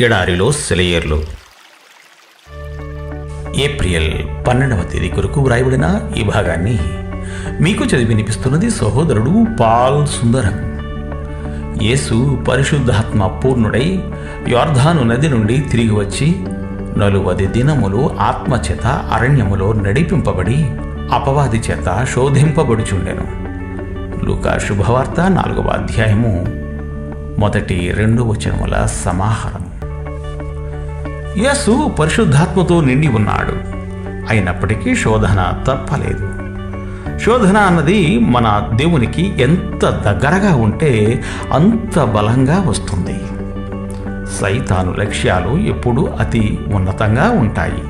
ఎడారిలో సెలయేర్లు. ఏప్రిల్ 12వ తేదీ కొరకు వ్రాయబడిన ఈ భాగాన్ని మీకు చదివి వినిపిస్తున్నది సహోదరుడు పాల్ సుందరం. యేసు పరిశుద్ధాత్మ పూర్ణుడై యోర్దాను నది నుండి తిరిగి వచ్చి 40 దినములు ఆత్మచేత అరణ్యములో నడిపింపబడి అపవాది చేత శోధింపబడుచుండెను. లూకా శుభవార్త 4వ అధ్యాయము 1-2 వచనముల సమాహారం. యేసు పరిశుద్ధాత్మతో నిండి ఉన్నాడు. అయినప్పటికీ శోధన తప్పలేదు. శోధన అన్నది మన దేవునికి ఎంత దగ్గరగా ఉంటే అంత బలంగా వస్తుంది. సైతాను లక్ష్యాలు ఎప్పుడూ అతి ఉన్నతంగా ఉంటాయి.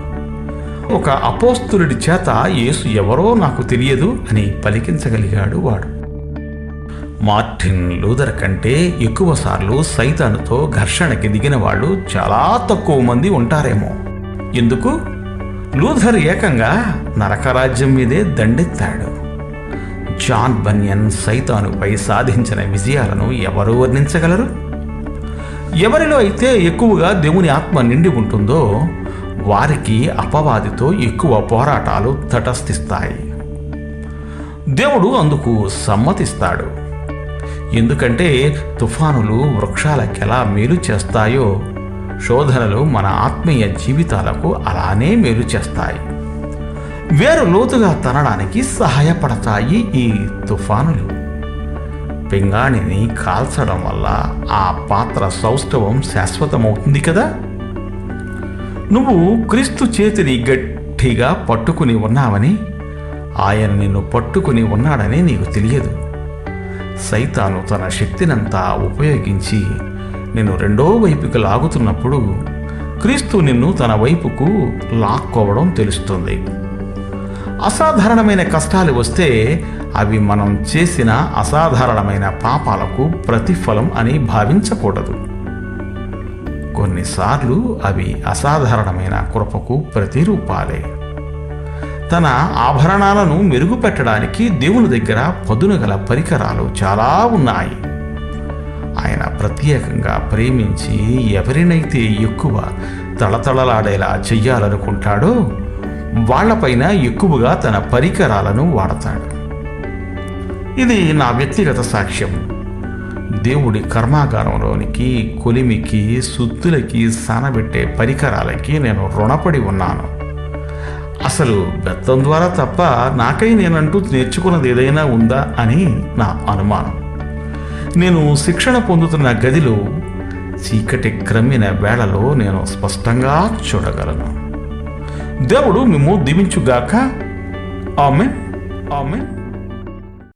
ఒక అపోస్తులుడి చేత యేసు ఎవరో నాకు తెలియదు అని పలికించగలిగాడు వాడు. మార్టిన్ లూథర్ కంటే ఎక్కువసార్లు సైతానుతో ఘర్షణకి దిగిన వాళ్ళు చాలా తక్కువ మంది ఉంటారేమో. ఎందుకు? లూథర్ ఏకంగా నరకరాజ్యం మీదే దండెత్తాడు. జాన్ బన్యన్ సైతానుపై సాధించిన విజయాలను ఎవరు వర్ణించగలరు? ఎవరిలో అయితే ఎక్కువగా దేవుని ఆత్మ నిండి ఉంటుందో వారికి అపవాదితో ఎక్కువ పోరాటాలు తటస్థిస్తాయి. దేవుడు అందుకు సమ్మతిస్తాడు. ఎందుకంటే తుఫానులు వృక్షాలకెలా మేలు చేస్తాయో శోధనలు మన ఆత్మీయ జీవితాలకు అలానే మేలు చేస్తాయి. వేరు లోతుగా తనడానికి సహాయపడతాయి ఈ తుఫానులు. పింగాణిని కాల్చడం వల్ల ఆ పాత్ర సౌష్ఠవం శాశ్వతమవుతుంది కదా. నువ్వు క్రీస్తు చేతిని గట్టిగా పట్టుకుని ఉన్నావని, ఆయన నిన్ను పట్టుకుని ఉన్నాడని నీకు తెలియదు. సైతాను తన శక్తినంతా ఉపయోగించి నిన్ను రెండో వైపుకి లాగుతున్నప్పుడు క్రీస్తు నిన్ను తన వైపుకు లాక్కోవడం తెలుస్తుంది. అసాధారణమైన కష్టాలు వస్తే అవి మనం చేసిన అసాధారణమైన పాపాలకు ప్రతిఫలం అని భావించకూడదు. కొన్నిసార్లు అవి అసాధారణమైన కృపకు ప్రతిరూపాలే. తన ఆభరణాలను మెరుగుపెట్టడానికి దేవుని దగ్గర పదునుగల పరికరాలు చాలా ఉన్నాయి. ఆయన ప్రత్యేకంగా ప్రేమించి ఎవరినైతే ఎక్కువ తళతళలాడేలా చెయ్యాలనుకుంటాడో వాళ్లపైన ఎక్కువగా తన పరికరాలను వాడతాడు. ఇది నా వ్యక్తిగత సాక్ష్యం. దేవుడి కర్మాగారంలోనికి, కొలిమికి, సుత్తులకి సానబెట్టే పరికరాలకి నేను రుణపడి ఉన్నాను. అసలు బెత్తం ద్వారా తప్ప నాకై నేనంటూ నేర్చుకున్నది ఏదైనా ఉందా అని నా అనుమానం. నేను శిక్షణ పొందుతున్న గదిలో చీకటి క్రమ్మిన వేళలో నేను స్పష్టంగా చూడగలను. దేవుడు మిమ్ము దీవించుగాక. ఆమేన్. ఆమేన్.